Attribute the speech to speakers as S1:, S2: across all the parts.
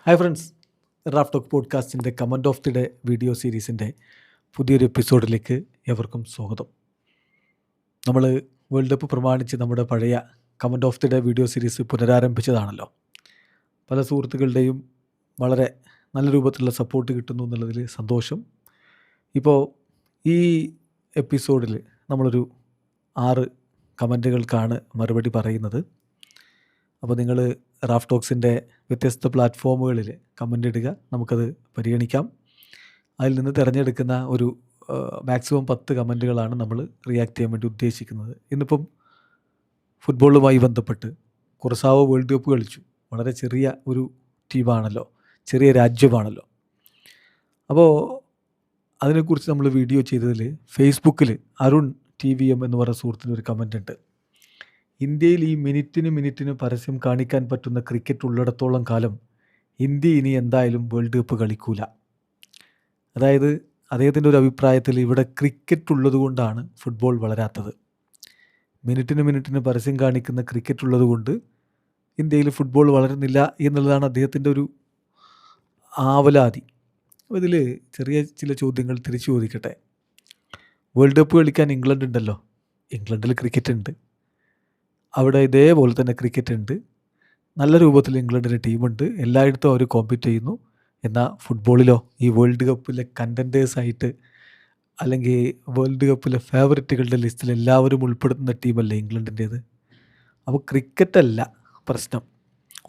S1: Hi friends, Raf talk പോഡ്കാസ്റ്റിൻ്റെ comment of the day video സീരീസിൻ്റെ പുതിയൊരു എപ്പിസോഡിലേക്ക് എവർക്കും സ്വാഗതം. നമ്മൾ വേൾഡ് കപ്പ് പ്രമാണിച്ച് നമ്മുടെ പഴയ comment of the day video series പുനരാരംഭിച്ചതാണല്ലോ. പല സുഹൃത്തുക്കളുടെയും വളരെ നല്ല രൂപത്തിലുള്ള സപ്പോർട്ട് കിട്ടുന്നു എന്നുള്ളതിൽ സന്തോഷം. ഇപ്പോൾ ഈ എപ്പിസോഡിൽ നമ്മളൊരു 6 കമൻറ്റുകൾക്കാണ് മറുപടി പറയുന്നത്. അപ്പോൾ നിങ്ങൾ റാഫ് ടോക്സിൻ്റെ വ്യത്യസ്ത പ്ലാറ്റ്ഫോമുകളിൽ കമൻ്റ് ഇടുക, നമുക്കത് പരിഗണിക്കാം. അതിൽ നിന്ന് തിരഞ്ഞെടുക്കുന്ന ഒരു മാക്സിമം 10 കമൻറ്റുകളാണ് നമ്മൾ റിയാക്ട് ചെയ്യാൻ വേണ്ടി ഉദ്ദേശിക്കുന്നത്. ഇന്നിപ്പം ഫുട്ബോളുമായി ബന്ധപ്പെട്ട് കുറസാവോ വേൾഡ് കപ്പ് കളിച്ചു. വളരെ ചെറിയ ഒരു ടീമാണല്ലോ, ചെറിയ രാജ്യമാണല്ലോ. അപ്പോൾ അതിനെക്കുറിച്ച് നമ്മൾ വീഡിയോ ചെയ്തതിൽ ഫേസ്ബുക്കിൽ അരുൺ TVM എന്ന് പറയുന്ന സുഹൃത്തിന് ഒരു കമൻ്റ് ഉണ്ട്. ഇന്ത്യയിൽ ഈ മിനിറ്റിന് പരസ്യം കാണിക്കാൻ പറ്റുന്ന ക്രിക്കറ്റ് ഉള്ളിടത്തോളം കാലം ഇന്ത്യ ഇനി എന്തായാലും വേൾഡ് കപ്പ് കളിക്കൂല. അതായത് അദ്ദേഹത്തിൻ്റെ ഒരു അഭിപ്രായത്തിൽ ഇവിടെ ക്രിക്കറ്റ് ഉള്ളത് കൊണ്ടാണ് ഫുട്ബോൾ വളരാത്തത്. മിനിറ്റിന് പരസ്യം കാണിക്കുന്ന ക്രിക്കറ്റ് ഉള്ളത് കൊണ്ട് ഇന്ത്യയിൽ ഫുട്ബോൾ വളരുന്നില്ല എന്നുള്ളതാണ് അദ്ദേഹത്തിൻ്റെ ഒരു ആവലാതി. അപ്പോൾ ഇതിൽ ചെറിയ ചില ചോദ്യങ്ങൾ തിരിച്ചു ചോദിക്കട്ടെ. വേൾഡ് കപ്പ് കളിക്കാൻ ഇംഗ്ലണ്ട് ഉണ്ടല്ലോ, ഇംഗ്ലണ്ടിൽ ക്രിക്കറ്റ് ഉണ്ട്. അവിടെ ഇതേപോലെ തന്നെ ക്രിക്കറ്റ് ഉണ്ട്, നല്ല രൂപത്തിൽ ഇംഗ്ലണ്ടിൻ്റെ ടീമുണ്ട്, എല്ലായിടത്തും അവർ കോമ്പീറ്റ് ചെയ്യുന്നു. എന്നാൽ ഫുട്ബോളിലോ ഈ വേൾഡ് കപ്പിലെ കണ്ടൻറ്റേഴ്സായിട്ട് അല്ലെങ്കിൽ വേൾഡ് കപ്പിലെ ഫേവററ്റുകളുടെ ലിസ്റ്റിൽ എല്ലാവരും ഉൾപ്പെടുത്തുന്ന ടീമല്ലേ ഇംഗ്ലണ്ടിൻ്റേത്. അപ്പോൾ ക്രിക്കറ്റല്ല പ്രശ്നം.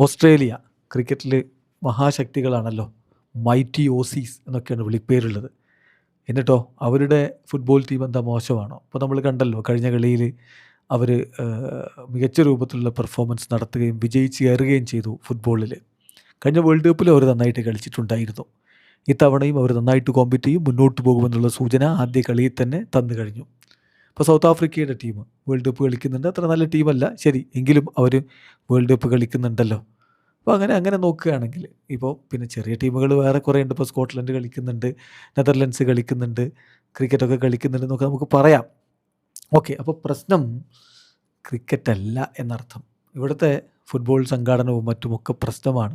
S1: ഓസ്ട്രേലിയ ക്രിക്കറ്റിൽ മഹാശക്തികളാണല്ലോ, മൈറ്റി ഓസീസ് എന്നൊക്കെയാണ് വിളിപ്പേരുള്ളത്. എന്നിട്ടോ അവരുടെ ഫുട്ബോൾ ടീം എന്താ മോശമാണോ? അപ്പോൾ നമ്മൾ കണ്ടല്ലോ കഴിഞ്ഞ കളിയിൽ അവർ മികച്ച രൂപത്തിലുള്ള പെർഫോമൻസ് നടത്തുകയും വിജയിച്ച് കയറുകയും ചെയ്തു. ഫുട്ബോളിൽ കഴിഞ്ഞ വേൾഡ് കപ്പിൽ അവർ നന്നായിട്ട് കളിച്ചിട്ടുണ്ടായിരുന്നു. ഇത്തവണയും അവർ നന്നായിട്ട് കോമ്പീറ്റ് ചെയ്യും, മുന്നോട്ട് പോകുമെന്നുള്ള സൂചന ആദ്യ കളിയിൽ തന്നെ തന്നു കഴിഞ്ഞു. ഇപ്പോൾ സൗത്ത് ആഫ്രിക്കയുടെ ടീം വേൾഡ് കപ്പ് കളിക്കുന്നുണ്ട്. അത്ര നല്ല ടീമല്ല ശരി, എങ്കിലും അവർ വേൾഡ് കപ്പ് കളിക്കുന്നുണ്ടല്ലോ. അപ്പോൾ അങ്ങനെ നോക്കുകയാണെങ്കിൽ ഇപ്പോൾ പിന്നെ ചെറിയ ടീമുകൾ വേറെ കുറേ ഉണ്ട്. ഇപ്പോൾ സ്കോട്ട്ലൻഡ് കളിക്കുന്നുണ്ട്, നെതർലൻഡ്സ് കളിക്കുന്നുണ്ട്, ക്രിക്കറ്റൊക്കെ കളിക്കുന്നുണ്ട് എന്നൊക്കെ നമുക്ക് പറയാം. ഓക്കെ, അപ്പോൾ പ്രശ്നം ക്രിക്കറ്റല്ല എന്നർത്ഥം. ഇവിടുത്തെ ഫുട്ബോൾ സംഘാടനവും മറ്റുമൊക്കെ പ്രശ്നമാണ്.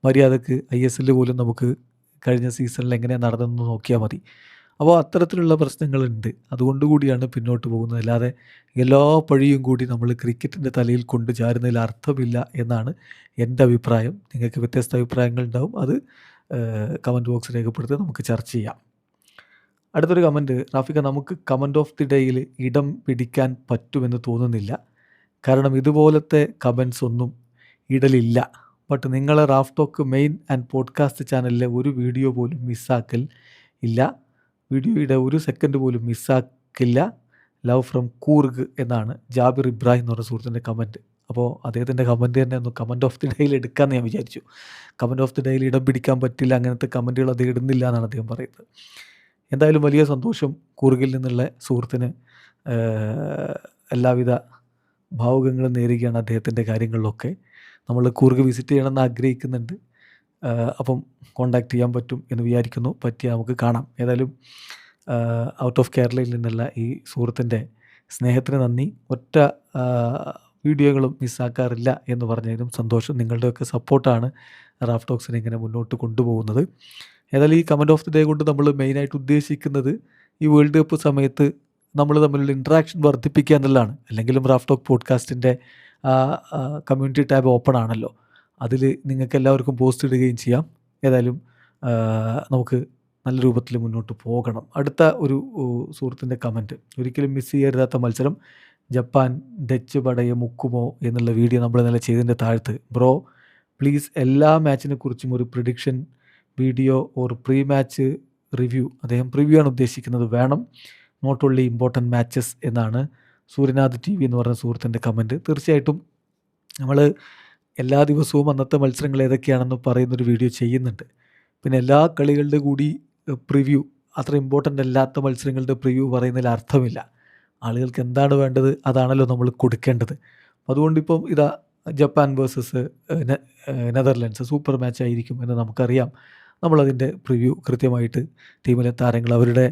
S1: മര്യാദക്ക് ISL പോലും നമുക്ക് കഴിഞ്ഞ സീസണിൽ എങ്ങനെയാണ് നടന്നതെന്ന് നോക്കിയാൽ മതി. അപ്പോൾ അത്തരത്തിലുള്ള പ്രശ്നങ്ങളുണ്ട്, അതുകൊണ്ടുകൂടിയാണ് പിന്നോട്ട് പോകുന്നത്. അല്ലാതെ എല്ലാ പഴിയും കൂടി നമ്മൾ ക്രിക്കറ്റിൻ്റെ തലയിൽ കൊണ്ട് ചാരുന്നതിൽ അർത്ഥമില്ല എന്നാണ് എൻ്റെ അഭിപ്രായം. നിങ്ങൾക്ക് വ്യത്യസ്ത അഭിപ്രായങ്ങൾ ഉണ്ടാവും, അത് കമൻറ്റ് ബോക്സ് രേഖപ്പെടുത്തി നമുക്ക് ചർച്ച ചെയ്യാം. അടുത്തൊരു കമൻറ്റ്, റാഫിക, നമുക്ക് കമൻറ്റ് ഓഫ് ദി ഡേയിൽ ഇടം പിടിക്കാൻ പറ്റുമെന്ന് തോന്നുന്നില്ല. കാരണം ഇതുപോലത്തെ കമൻറ്റ്സ് ഒന്നും ഇടലില്ല. ബട്ട് നിങ്ങളെ Raf talk main and podcast ചാനലിലെ ഒരു വീഡിയോ പോലും മിസ്സാക്കൽ ഇല്ല, വീഡിയോയുടെ ഒരു സെക്കൻഡ് പോലും മിസ്സാക്കില്ല. ലവ് ഫ്രം കൂർഗ് എന്നാണ് ജാബിർ ഇബ്രാഹിം എന്ന് പറഞ്ഞ സുഹൃത്തിൻ്റെ കമൻറ്റ്. അപ്പോൾ അദ്ദേഹത്തിൻ്റെ കമൻറ്റ് തന്നെ ഒന്ന് കമൻറ്റ് ഓഫ് ദി ഡേയിൽ എടുക്കാമെന്ന് ഞാൻ വിചാരിച്ചു. കമൻറ്റ് ഓഫ് ദി ഡേയിൽ ഇടം പിടിക്കാൻ പറ്റില്ല, അങ്ങനത്തെ കമൻറ്റുകൾ അദ്ദേഹം ഇടുന്നില്ല എന്നാണ് അദ്ദേഹം പറയുന്നത്. എന്തായാലും വലിയ സന്തോഷം കൂർഗിൽ നിന്നുള്ള സുഹൃത്തിന്. എല്ലാവിധ ഭാവുകങ്ങളും നേരുകയാണ് അദ്ദേഹത്തിൻ്റെ കാര്യങ്ങളിലൊക്കെ. നമ്മൾ കൂർഗ് വിസിറ്റ് ചെയ്യണമെന്ന് ആഗ്രഹിക്കുന്നുണ്ട്. അപ്പം കോണ്ടാക്ട് ചെയ്യാൻ പറ്റും എന്ന് വിചാരിക്കുന്നു. പറ്റിയാൽ നമുക്ക് കാണാം. ഏതായാലും ഔട്ട് ഓഫ് കേരളയിൽ നിന്നുള്ള ഈ സുഹൃത്തിൻ്റെ സ്നേഹത്തിന് നന്ദി. ഒറ്റ വീഡിയോകളും മിസ്സാക്കാറില്ല എന്ന് പറഞ്ഞതിനും സന്തോഷം. നിങ്ങളുടെയൊക്കെ സപ്പോർട്ടാണ് റാഫ് ടോക്സിനെ ഇങ്ങനെ മുന്നോട്ട് കൊണ്ടുപോകുന്നത്. ഏതായാലും ഈ കമൻറ്റ് ഓഫ് ദി ഡേ കൊണ്ട് നമ്മൾ മെയിനായിട്ട് ഉദ്ദേശിക്കുന്നത് ഈ വേൾഡ് കപ്പ് സമയത്ത് നമ്മൾ തമ്മിലുള്ള ഇൻട്രാക്ഷൻ വർദ്ധിപ്പിക്കുക എന്നുള്ളതാണ്. അല്ലെങ്കിലും റാഫ് ടോക്ക് പോഡ്കാസ്റ്റിൻ്റെ കമ്മ്യൂണിറ്റി ടാബ് ഓപ്പൺ ആണല്ലോ, അതിൽ നിങ്ങൾക്ക് എല്ലാവർക്കും പോസ്റ്റ് ഇടുകയും ചെയ്യാം. ഏതായാലും നമുക്ക് നല്ല രൂപത്തിൽ മുന്നോട്ട് പോകണം. അടുത്ത ഒരു സുഹൃത്തിൻ്റെ കമൻറ്റ്, ഒരിക്കലും മിസ് ചെയ്യരുതാത്ത മത്സരം ജപ്പാൻ ഡച്ച് പടയെ മുക്കുമോ എന്നുള്ള വീഡിയോ നമ്മൾ ഇന്നലെ ചെയ്തതിൻ്റെ താഴത്ത്, ബ്രോ പ്ലീസ് എല്ലാ മാച്ചിനെ കുറിച്ചും ഒരു prediction video or pre match review, അദ്ദേഹം പ്രിവ്യൂ ആണ് ഉദ്ദേശിക്കുന്നത്, വേണം, നോട്ട് ഓൺലി ഇമ്പോർട്ടൻറ്റ് മാച്ചസ് എന്നാണ് സൂര്യനാഥ് TV എന്ന് പറഞ്ഞ സുഹൃത്തിൻ്റെ കമൻറ്റ്. തീർച്ചയായിട്ടും നമ്മൾ എല്ലാ ദിവസവും അന്നത്തെ മത്സരങ്ങൾ ഏതൊക്കെയാണെന്ന് പറയുന്നൊരു വീഡിയോ ചെയ്യുന്നുണ്ട്. പിന്നെ എല്ലാ കളികളുടെ കൂടി പ്രിവ്യൂ, അത്ര ഇമ്പോർട്ടൻ്റ് അല്ലാത്ത മത്സരങ്ങളുടെ പ്രിവ്യൂ പറയുന്നതിൽ അർത്ഥമില്ല. ആളുകൾക്ക് എന്താണ് വേണ്ടത് അതാണല്ലോ നമ്മൾ കൊടുക്കേണ്ടത്. അതുകൊണ്ടിപ്പം ഇതാ Japan versus Netherlands super match ആയിരിക്കും എന്ന് നമുക്കറിയാം. നമ്മളതിൻ്റെ പ്രിവ്യൂ കൃത്യമായിട്ട് ടീമിലെ താരങ്ങൾ അവരുടെ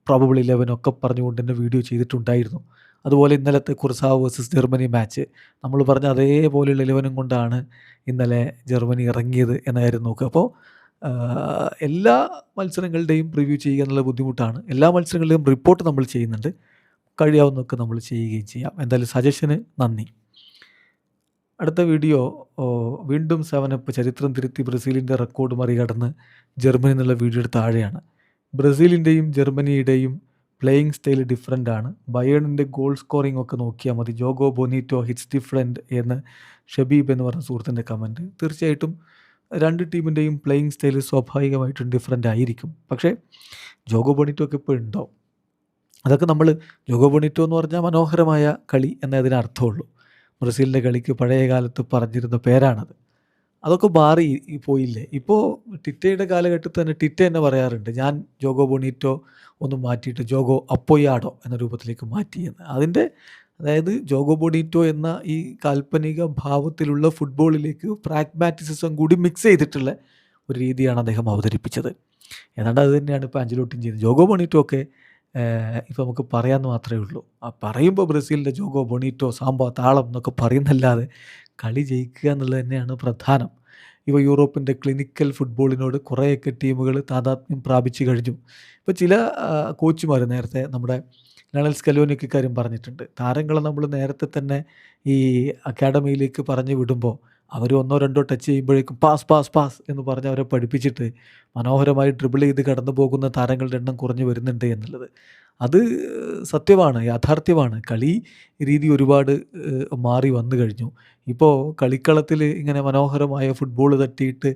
S1: പ്രോബബിൾ 11 ഒക്കെ പറഞ്ഞുകൊണ്ട് തന്നെ വീഡിയോ ചെയ്തിട്ടുണ്ടായിരുന്നു. അതുപോലെ ഇന്നലത്തെ കുർസാവ് വേഴ്സസ് ജർമ്മനി മാച്ച് നമ്മൾ പറഞ്ഞ അതേപോലെയുള്ള 11 കൊണ്ടാണ് ഇന്നലെ ജർമ്മനി ഇറങ്ങിയത് എന്ന കാര്യം നോക്കുക. അപ്പോൾ എല്ലാ മത്സരങ്ങളുടെയും പ്രിവ്യൂ ചെയ്യുക എന്നുള്ള ബുദ്ധിമുട്ടാണ്. എല്ലാ മത്സരങ്ങളുടെയും റിപ്പോർട്ട് നമ്മൾ ചെയ്യുന്നുണ്ട്. കഴിയാവുന്നതൊക്കെ നമ്മൾ ചെയ്യുകയും ചെയ്യാം. എന്തായാലും സജഷന് നന്ദി. അടുത്ത വീഡിയോ വീണ്ടും 7 ചരിത്രം തിരുത്തി ബ്രസീലിൻ്റെ റെക്കോർഡ് മറികടന്ന് ജർമ്മനി എന്നുള്ള വീഡിയോയുടെ താഴെയാണ്. ബ്രസീലിൻ്റെയും ജർമ്മനിയുടെയും പ്ലേയിങ് സ്റ്റൈൽ ഡിഫറൻ്റ് ആണ്. ബയേണിൻ്റെ ഗോൾ സ്കോറിംഗ് ഒക്കെ നോക്കിയാൽ മതി. ജോഗോ ബൊനീറ്റോ ഹിറ്റ്സ് ഡിഫറൻറ്റ് എന്ന് ഷബീബ് എന്ന് പറഞ്ഞ സുഹൃത്തിൻ്റെ കമൻറ്റ്. തീർച്ചയായിട്ടും രണ്ട് ടീമിൻ്റെയും പ്ലേയിങ് സ്റ്റൈൽ സ്വാഭാവികമായിട്ടും ഡിഫറൻ്റ് ആയിരിക്കും. പക്ഷേ ജോഗോ ബൊനീറ്റോ ഒക്കെ ഇപ്പോൾ ഉണ്ടോ? അതൊക്കെ നമ്മൾ ജോഗോ ബൊനീറ്റോ എന്ന് പറഞ്ഞാൽ മനോഹരമായ കളി എന്നേ അതിന് അർത്ഥമുള്ളൂ. ബ്രസീലിൻ്റെ കളിക്ക് പഴയ കാലത്ത് പറഞ്ഞിരുന്ന പേരാണത്. അതൊക്കെ മാറി പോയില്ലേ. ഇപ്പോൾ ടിറ്റയുടെ കാലഘട്ടത്തിൽ തന്നെ ടിറ്റ തന്നെ പറയാറുണ്ട്, ഞാൻ ജോഗോ ബൊനീറ്റോ ഒന്ന് മാറ്റിയിട്ട് ജോഗോ അപ്പോയാഡോ എന്ന രൂപത്തിലേക്ക് മാറ്റിയെന്ന്. അതായത് ജോഗോ ബൊനീറ്റോ എന്ന ഈ കാൽപ്പനിക ഭാവത്തിലുള്ള ഫുട്ബോളിലേക്ക് പ്രാഗ്മാറ്റിസിസം കൂടി മിക്സ് ചെയ്തിട്ടുള്ള ഒരു രീതിയാണ് അദ്ദേഹം അവതരിപ്പിച്ചത്. ഏതാണ്ട് അത് തന്നെയാണ് ഇപ്പോൾ ആഞ്ചലോട്ടിയും ചെയ്തത്. ജോഗോ ബൊനീറ്റോ ഒക്കെ ഇപ്പോൾ നമുക്ക് പറയാമെന്ന് മാത്രമേ ഉള്ളൂ. പറയുമ്പോൾ ബ്രസീലിൻ്റെ ജോഗോ ബൊനീറ്റോ സാമ്പ താളം എന്നൊക്കെ പറയുന്നല്ലാതെ കളി ജയിക്കുക എന്നുള്ളത് തന്നെയാണ് പ്രധാനം. ഇപ്പോൾ യൂറോപ്പിൻ്റെ ക്ലിനിക്കൽ ഫുട്ബോളിനോട് കുറേയൊക്കെ ടീമുകൾ താതാത്മ്യം പ്രാപിച്ചു കഴിഞ്ഞു. ഇപ്പോൾ ചില കോച്ചുമാർ നേരത്തെ നമ്മുടെ ലയണൽ സ്കലോനിക്ക് കാര്യം പറഞ്ഞിട്ടുണ്ട്. താരങ്ങളെ നമ്മൾ നേരത്തെ തന്നെ ഈ അക്കാഡമിയിലേക്ക് പറഞ്ഞു വിടുമ്പോൾ അവർ 1-2 ടച്ച് ചെയ്യുമ്പോഴേക്കും പാസ് പാസ് പാസ് എന്ന് പറഞ്ഞ് അവരെ പഠിപ്പിച്ചിട്ട് മനോഹരമായി ഡ്രിബിൾ ചെയ്ത് കടന്നു പോകുന്ന താരങ്ങളുടെ എണ്ണം കുറഞ്ഞു വരുന്നുണ്ട് എന്നുള്ളത് അത് സത്യമാണ്, യാഥാർത്ഥ്യമാണ്. കളി രീതി ഒരുപാട് മാറി വന്നു കഴിഞ്ഞു. ഇപ്പോൾ കളിക്കളത്തിൽ ഇങ്ങനെ മനോഹരമായ ഫുട്ബോൾ തട്ടിയിട്ട്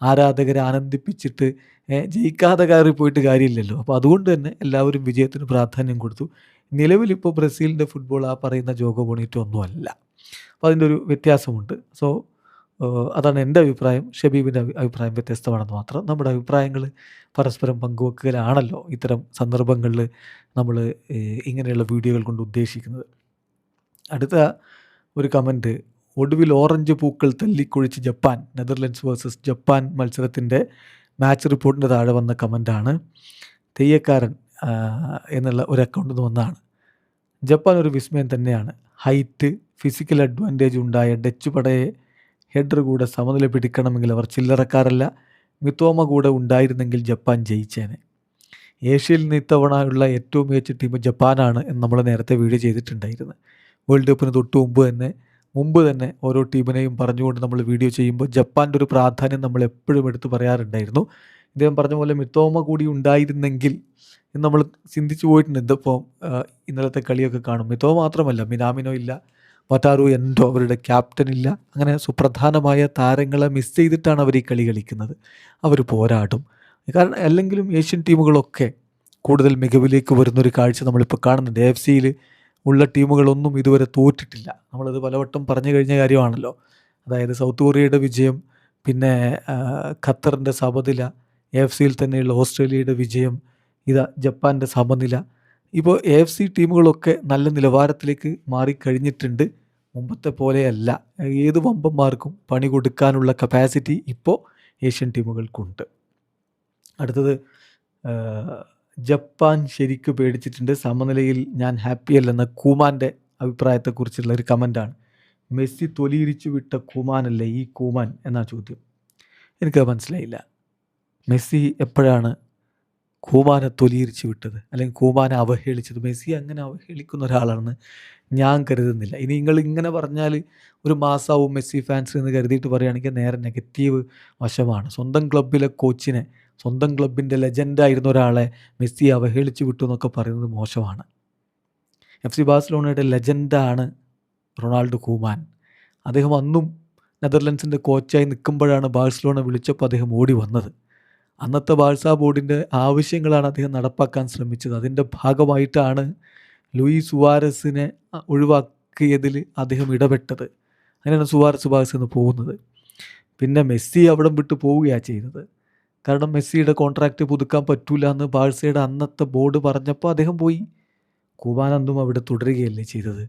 S1: ആരാധകരെ ആനന്ദിപ്പിച്ചിട്ട് ജയിക്കാതെ കയറി പോയിട്ട് കാര്യമില്ലല്ലോ. അപ്പോൾ അതുകൊണ്ട് തന്നെ എല്ലാവരും വിജയത്തിന് പ്രാധാന്യം കൊടുത്തു. നിലവിലിപ്പോൾ ബ്രസീലിൻ്റെ ഫുട്ബോൾ ആ പറയുന്ന ജോഗോ ബൊനീറ്റോ ഒന്നുമല്ല. അപ്പോൾ അതിൻ്റെ ഒരു വ്യത്യാസമുണ്ട്. സോ അതാണ് എൻ്റെ അഭിപ്രായം. ഷബീബിൻ്റെ അഭിപ്രായം വ്യത്യസ്തമാണെന്ന് മാത്രം. നമ്മുടെ അഭിപ്രായങ്ങൾ പരസ്പരം പങ്കുവെക്കലാണല്ലോ ഇത്തരം സന്ദർഭങ്ങളിൽ നമ്മൾ ഇങ്ങനെയുള്ള വീഡിയോകൾ കൊണ്ട് ഉദ്ദേശിക്കുന്നത്. അടുത്ത ഒരു കമൻറ്റ്, ഒടുവിൽ ഓറഞ്ച് പൂക്കൾ തല്ലിക്കൊഴിച്ച് ജപ്പാൻ, നെതർലൻഡ്സ് വേഴ്സസ് ജപ്പാൻ മത്സരത്തിൻ്റെ മാച്ച് റിപ്പോർട്ടിൻ്റെ താഴെ വന്ന കമൻറ്റാണ്. തെയ്യക്കാരൻ എന്നുള്ള ഒരു അക്കൗണ്ടിൽ നിന്ന് വന്നതാണ്. ജപ്പാൻ ഒരു വിസ്മയം തന്നെയാണ്. ഹൈറ്റ്, ഫിസിക്കൽ അഡ്വാൻറ്റേജ് ഉണ്ടായ ഡച്ച് പടയെ ഹെഡർ കൂടെ സമനില പിടിക്കണമെങ്കിൽ അവർ ചില്ലറക്കാരല്ല. മിത്തോമ കൂടെ ഉണ്ടായിരുന്നെങ്കിൽ ജപ്പാൻ ജയിച്ചേനെ. ഏഷ്യയിൽ നിന്ന് ഇത്തവണയുള്ള ഏറ്റവും മികച്ച ടീം ജപ്പാനാണ് എന്ന് നമ്മൾ നേരത്തെ വീഡിയോ ചെയ്തിട്ടുണ്ടായിരുന്നു. വേൾഡ് കപ്പിന് തൊട്ട് മുമ്പ് തന്നെ ഓരോ ടീമിനെയും പറഞ്ഞുകൊണ്ട് നമ്മൾ വീഡിയോ ചെയ്യുമ്പോൾ ജപ്പാൻ്റെ ഒരു പ്രാധാന്യം നമ്മൾ എപ്പോഴും എടുത്ത് പറയാറുണ്ടായിരുന്നു. ഇദ്ദേഹം പറഞ്ഞ പോലെ മിത്തോമ കൂടി ഉണ്ടായിരുന്നെങ്കിൽ എന്ന് നമ്മൾ ചിന്തിച്ചു പോയിട്ടുണ്ട്. ഇതിപ്പോൾ ഇന്നലത്തെ കളിയൊക്കെ കാണും. മിത്തോമ മാത്രമല്ല, മിനാമിനോ ഇല്ല, വറ്റാറു എൻഡോ അവരുടെ ക്യാപ്റ്റൻ ഇല്ല. അങ്ങനെ സുപ്രധാനമായ താരങ്ങളെ മിസ് ചെയ്തിട്ടാണ് അവർ ഈ കളി കളിക്കുന്നത്. അവർ പോരാടും. കാരണം അല്ലെങ്കിലും ഏഷ്യൻ ടീമുകളൊക്കെ കൂടുതൽ മികവിലേക്ക് വരുന്നൊരു കാഴ്ച നമ്മളിപ്പോൾ കാണുന്നുണ്ട്. AFCയിൽ ഉള്ള ടീമുകളൊന്നും ഇതുവരെ തോറ്റിട്ടില്ല. നമ്മളത് പലവട്ടം പറഞ്ഞു കഴിഞ്ഞ കാര്യമാണല്ലോ. അതായത് സൗത്ത് കൊറിയയുടെ വിജയം, പിന്നെ ഖത്തറിൻ്റെ സമനില, AFCയിൽ തന്നെയുള്ള ഓസ്ട്രേലിയയുടെ വിജയം, ഇതാ ജപ്പാൻ്റെ സമനില. ഇപ്പോൾ AFC ടീമുകളൊക്കെ നല്ല നിലവാരത്തിലേക്ക് മാറിക്കഴിഞ്ഞിട്ടുണ്ട്. മുമ്പത്തെ പോലെയല്ല. ഏത് വമ്പന്മാർക്കും പണി കൊടുക്കാനുള്ള കപ്പാസിറ്റി ഇപ്പോൾ ഏഷ്യൻ ടീമുകൾക്കുണ്ട്. അടുത്തത്, ജപ്പാൻ ശരിക്കും പേടിച്ചിട്ടുണ്ട്, സമനിലയിൽ ഞാൻ ഹാപ്പിയല്ലെന്ന കൂമാൻ്റെ അഭിപ്രായത്തെക്കുറിച്ചുള്ള ഒരു കമൻറ്റാണ്. മെസ്സി തൊലിയിരിച്ചു വിട്ട കൂമാനല്ലേ ഈ കൂമാൻ എന്നാ ചോദ്യം. എനിക്കത് മനസ്സിലായില്ല. മെസ്സി എപ്പോഴാണ് കൂമാനെ തൊലിയിരിച്ചു വിട്ടത്, അല്ലെങ്കിൽ കൂമാനെ അവഹേളിച്ചത്? മെസ്സി അങ്ങനെ അവഹേളിക്കുന്ന ഒരാളാണെന്ന് ഞാൻ കരുതുന്നില്ല. ഇനി നിങ്ങൾ ഇങ്ങനെ പറഞ്ഞാൽ ഒരു മാസമാവും മെസ്സി ഫാൻസ് എന്ന് കരുതിയിട്ട് പറയുകയാണെങ്കിൽ നേരെ നെഗറ്റീവ് വശമാണ്. സ്വന്തം ക്ലബിലെ കോച്ചിനെ, സ്വന്തം ക്ലബിൻ്റെ ലെജൻഡായിരുന്ന ഒരാളെ മെസ്സി അവഹേളിച്ചു വിട്ടു എന്നൊക്കെ പറയുന്നത് മോശമാണ്. FC ബാഴ്സലോണയുടെ ലെജൻഡാണ് റൊണാൾഡോ കൂമാൻ. അദ്ദേഹം അന്നും നെതർലൻഡ്സിൻ്റെ കോച്ചായി നിൽക്കുമ്പോഴാണ് ബാഴ്സലോണ വിളിച്ചപ്പോൾ അദ്ദേഹം ഓടി വന്നത്. അന്നത്തെ ബാഴ്സ ബോർഡിൻ്റെ ആവശ്യങ്ങളാണ് അദ്ദേഹം നടപ്പാക്കാൻ ശ്രമിച്ചത്. അതിൻ്റെ ഭാഗമായിട്ടാണ് ലൂയിസ് സുവാരസിനെ ഒഴിവാക്കിയതിൽ അദ്ദേഹം ഇടപെട്ടത്. അങ്ങനെയാണ് സുവാരസ് ബാഴ്സയിൽ നിന്ന് പോകുന്നത്. പിന്നെ മെസ്സി അവിടം വിട്ട് പോവുകയാണ് ചെയ്തത്. കാരണം മെസ്സിയുടെ കോൺട്രാക്റ്റ് പുതുക്കാൻ പറ്റൂല എന്ന് ബാഴ്സയുടെ അന്നത്തെ ബോർഡ് പറഞ്ഞപ്പോൾ അദ്ദേഹം പോയി. കൂമാൻ അന്നും അവിടെ തുടരുകയല്ലേ ചെയ്തത്.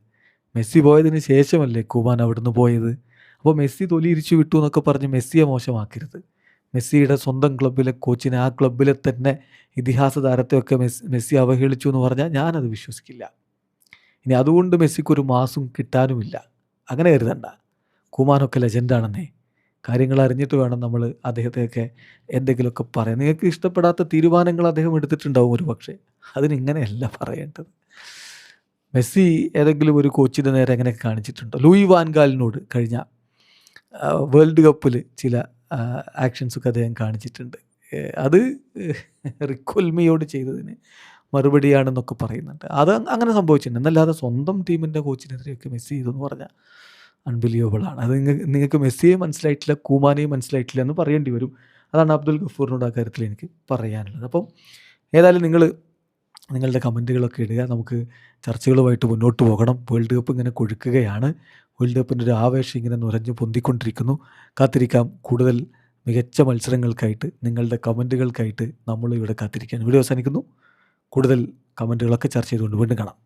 S1: മെസ്സി പോയതിന് ശേഷമല്ലേ കൂമാൻ അവിടുന്ന് പോയത്. അപ്പോൾ മെസ്സി തൊലിയിരിച്ചു വിട്ടു എന്നൊക്കെ പറഞ്ഞ് മെസ്സിയെ മോശമാക്കരുത്. മെസ്സിയുടെ സ്വന്തം ക്ലബിലെ കോച്ചിനെ, ആ ക്ലബിലെ തന്നെ ഇതിഹാസ താരത്തെയൊക്കെ മെസ്സി അവഹേളിച്ചു എന്ന് പറഞ്ഞാൽ ഞാനത് വിശ്വസിക്കില്ല. ഇനി അതുകൊണ്ട് മെസ്സിക്കൊരു മാസും കിട്ടാനുമില്ല. അങ്ങനെ കരുതണ്ട. കുമാനൊക്കെ ലെജൻഡാണെന്നേ. കാര്യങ്ങൾ അറിഞ്ഞിട്ട് വേണം നമ്മൾ അദ്ദേഹത്തെയൊക്കെ എന്തെങ്കിലുമൊക്കെ പറയാൻ. നിങ്ങൾക്ക് ഇഷ്ടപ്പെടാത്ത തീരുമാനങ്ങൾ അദ്ദേഹം എടുത്തിട്ടുണ്ടാവും ഒരുപക്ഷേ. അതിനിങ്ങനെയല്ല പറയേണ്ടത്. മെസ്സി ഏതെങ്കിലും ഒരു കോച്ചിൻ്റെ നേരെ അങ്ങനെയൊക്കെ കാണിച്ചിട്ടുണ്ടോ? ലൂയി വാൻ ഗാലിനോട് കഴിഞ്ഞ വേൾഡ് കപ്പിൽ ചില ആക്ഷൻസൊക്കെ അദ്ദേഹം കാണിച്ചിട്ടുണ്ട്. അത് റിക്വൽമിയോട് ചെയ്തതിന് മറുപടിയാണെന്നൊക്കെ പറയുന്നുണ്ട്. അത് അങ്ങനെ സംഭവിച്ചിട്ടുണ്ട്. എന്നല്ലാതെ സ്വന്തം ടീമിൻ്റെ കോച്ചിനെതിരെയൊക്കെ മെസ്സി ചെയ്തെന്ന് പറഞ്ഞാൽ അൺബിലീവബിളാണ്. അത് നിങ്ങൾക്ക് മെസ്സിയെ മനസ്സിലായിട്ടില്ല, കൂമാനെയും മനസ്സിലായിട്ടില്ല എന്ന് പറയേണ്ടി വരും. അതാണ് അബ്ദുൽ ഗഫൂറിനോട് ആ കാര്യത്തിൽ എനിക്ക് പറയാനുള്ളത്. അപ്പം ഏതായാലും നിങ്ങളുടെ കമൻറ്റുകളൊക്കെ ഇടുക. നമുക്ക് ചർച്ചകളുമായിട്ട് മുന്നോട്ട് പോകണം. വേൾഡ് കപ്പ് ഇങ്ങനെ കൊഴുക്കുകയാണ്. വേൾഡ് കപ്പിൻ്റെ ഒരു ആവേശം ഇങ്ങനെ നുരഞ്ഞു പൊന്തിക്കൊണ്ടിരിക്കുന്നു. കാത്തിരിക്കാം കൂടുതൽ മികച്ച മത്സരങ്ങൾക്കായിട്ട്, നിങ്ങളുടെ കമൻറ്റുകൾക്കായിട്ട് നമ്മളിവിടെ കാത്തിരിക്കുകയാണ്. വീഡിയോ അവസാനിക്കുന്നു. കൂടുതൽ കമൻറ്റുകളൊക്കെ ചർച്ച ചെയ്തുകൊണ്ട് വീണ്ടും കാണാം.